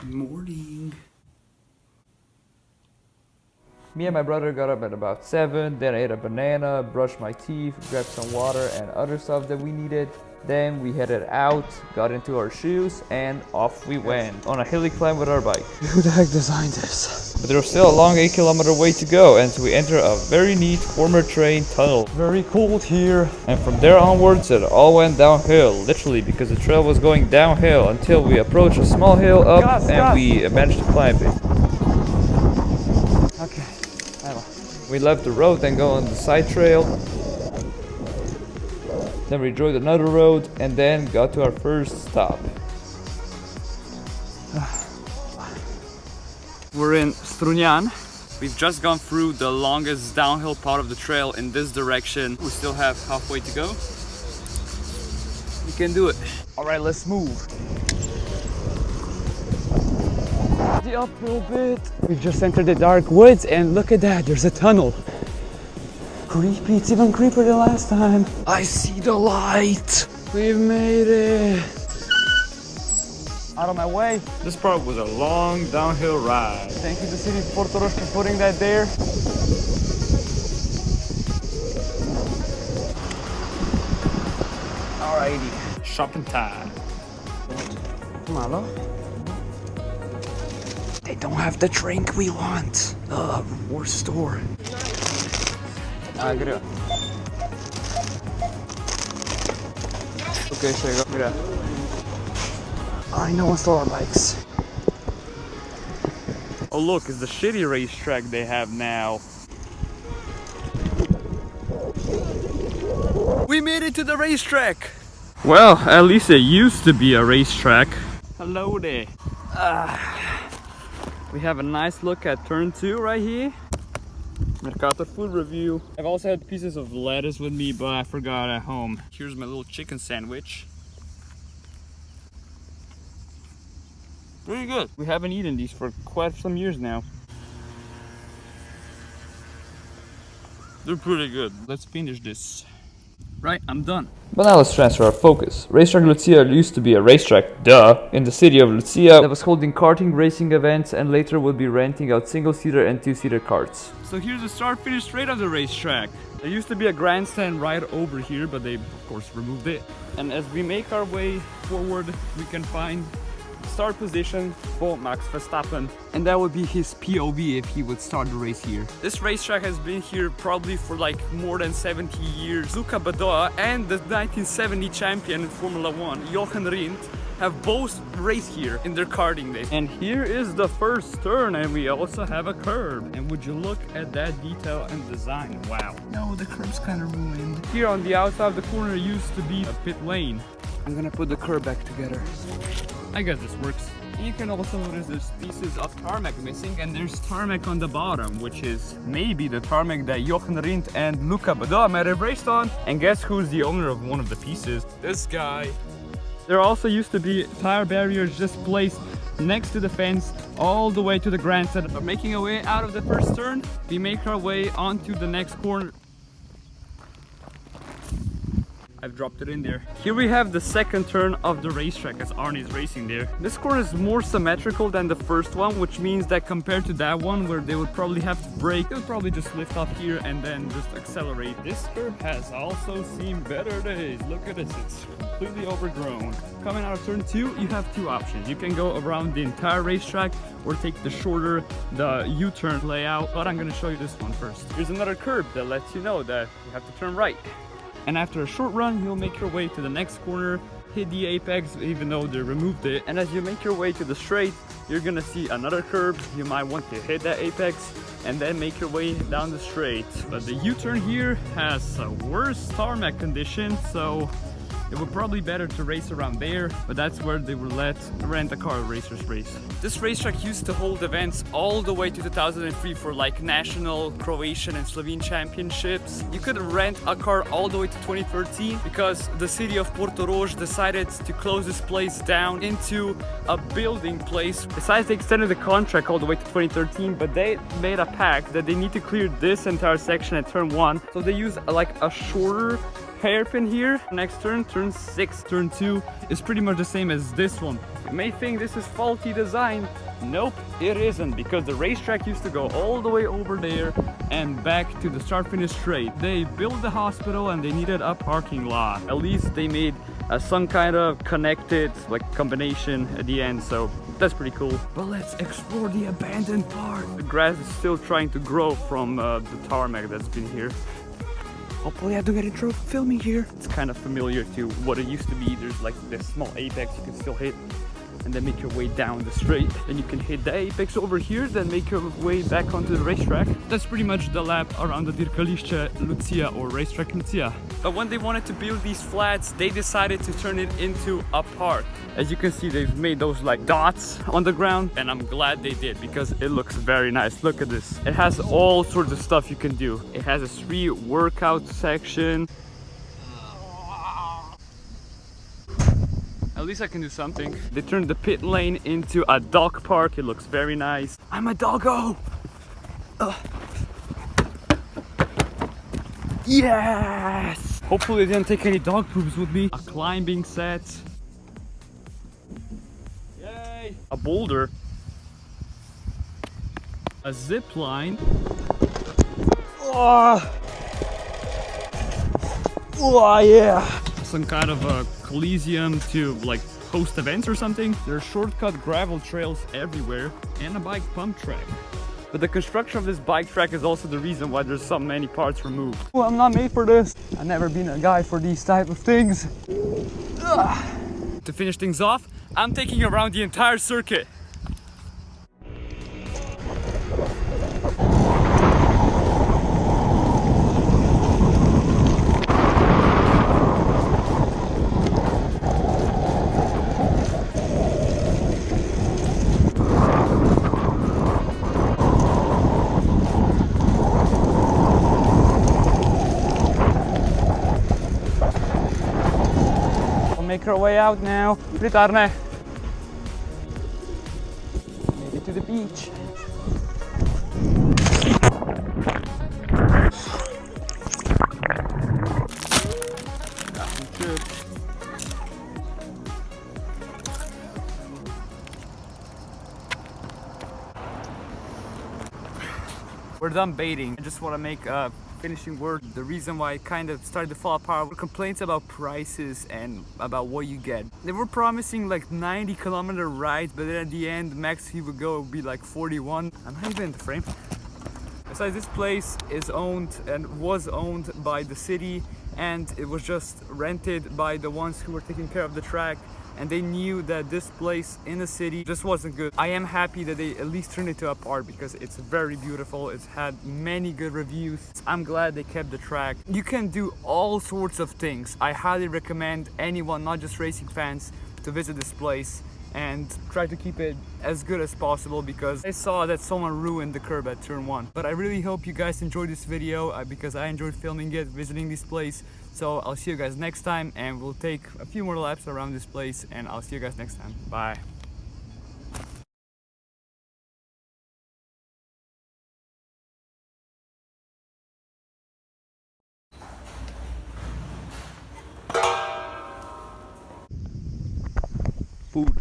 Morning. Me and my brother got up at about 7, then I ate a banana, brushed my teeth, grabbed some water and other stuff that we needed. Then we headed out, got into our shoes, and off we went on a hilly climb with our bike. Who the heck designed this? But there was still a long 8-kilometer way to go, and so we enter a very neat former train tunnel. Very cold here. And from there onwards it all went downhill, literally, because the trail was going downhill until we approached a small hill up we managed to climb it. Okay. We left the road and go on the side trail. Then we joined another road and then got to our first stop. We're in Strunjan. We've just gone through the longest downhill part of the trail in this direction. We still have halfway to go. We can do it. All right, let's move. The uphill bit. We've just entered the dark woods and look at that, there's a tunnel. Creepy, it's even creepier than last time. I see the light. We've made it. Out of my way. This part was a long downhill ride. Thank you to the city of Portorož for putting that there. Alrighty, shopping time. Malo. They don't have the drink we want. Ugh, worst store. Gre. Okay, so go. I know what's our bikes. Oh look, it's the shitty racetrack they have now. We made it to the racetrack. Well, at least it used to be a racetrack. Hello there. We have a nice look at turn 2 right here. Mercator food review. I've also had pieces of lettuce with me, but I forgot at home. Here's my little chicken sandwich. Pretty good. We haven't eaten these for quite some years now. They're pretty good. Let's finish this. Right, I'm done. But now let's transfer our focus. Racetrack Lucija used to be a racetrack, duh, in the city of Lucija that was holding karting racing events and later would be renting out single-seater and two-seater karts. So here's the start-finish straight of the racetrack. There used to be a grandstand right over here, but they of course removed it. And as we make our way forward, we can find start position for Max Verstappen, and that would be his POV if he would start the race here. This racetrack has been here probably for like more than 70 years. Luca Badoa and the 1970 champion in Formula 1, Jochen Rindt, have both raced here in their karting days. And here is the first turn, and we also have a curb. And would you look at that detail and design? Wow. No, the curb's kind of ruined. Here on the outside of the corner used to be a pit lane. I'm gonna put the curb back together. I guess this works. You can also notice there's pieces of tarmac missing, and there's tarmac on the bottom, which is maybe the tarmac that Jochen Rindt and Luca Badoa might have raced on. And guess who's the owner of one of the pieces? This guy. There also used to be tire barriers just placed next to the fence all the way to the grandstand. But making our way out of the first turn, we make our way onto the next corner. I've dropped it in there. Here we have the second turn of the racetrack as Arnie is racing there. This corner is more symmetrical than the first one, which means that compared to that one where they would probably have to brake, they would probably just lift off here and then just accelerate. This curve has also seen better days. Look at this, it's completely overgrown. Coming out of turn 2, you have two options. You can go around the entire racetrack or take the shorter, the U-turn layout, but I'm gonna show you this one first. Here's another curb that lets you know that you have to turn right. And after a short run, you'll make your way to the next corner, hit the apex even though they removed it. And as you make your way to the straight, you're gonna see another curb. You might want to hit that apex and then make your way down the straight. But the U-turn here has a worse tarmac condition, so it would probably be better to race around there, but that's where they would let rent-a-car racers race. This racetrack used to hold events all the way to 2003 for like national, Croatian and Slovene championships. You could rent a car all the way to 2013 because the city of Portorož decided to close this place down into a building place. Besides, they extended the contract all the way to 2013, but they made a pact that they need to clear this entire section at turn 1. So they used like a shorter hairpin here. Next turn, turn 6. Turn 2 is pretty much the same as this one. You may think this is faulty design. Nope, it isn't, because the racetrack used to go all the way over there and back to the start-finish straight. They built the hospital and they needed a parking lot. At least they made some kind of connected like combination at the end, so that's pretty cool. But let's explore the abandoned part. The grass is still trying to grow from the tarmac that's been here. Hopefully I do get intro filming here. It's kind of familiar to what it used to be. There's like this small apex you can still hit, and then make your way down the straight. Then you can hit the apex over here, then make your way back onto the racetrack. That's pretty much the lap around the Dirkališće Lucija or racetrack Lucija. But when they wanted to build these flats, they decided to turn it into a park. As you can see, they've made those like dots on the ground, and I'm glad they did because it looks very nice. Look at this. It has all sorts of stuff you can do. It has a street workout section. At least I can do something. They turned the pit lane into a dog park. It looks very nice. I'm a doggo! Yes! Hopefully they didn't take any dog poops with me. A climbing set. Yay! A boulder. A zip line. Oh! Oh yeah! Some kind of a coliseum to like host events or something. There are shortcut gravel trails everywhere and a bike pump track. But the construction of this bike track is also the reason why there's so many parts removed. Oh, I'm not made for this. I've never been a guy for these type of things. Ugh. To finish things off, I'm taking around the entire circuit. Make our way out now. Ritarne. Maybe to the beach. Got some chips. We're done baiting. I just want to make a finishing word. The reason why it kind of started to fall apart were complaints about prices and about what you get. They were promising like 90-kilometer rides, but then at the end, the max he would go would be like 41. I'm not even in the frame. Besides, this place is owned and was owned by the city, and it was just rented by the ones who were taking care of the track. And they knew that this place in the city just wasn't good. I am happy that they at least turned it to a park because it's very beautiful. It's had many good reviews. I'm glad they kept the track. You can do all sorts of things. I highly recommend anyone, not just racing fans, to visit this place and try to keep it as good as possible, because I saw that someone ruined the curb at turn 1. But I really hope you guys enjoyed this video because I enjoyed filming it, visiting this place. So I'll see you guys next time, and we'll take a few more laps around this place, and I'll see you guys next time. Bye. Food.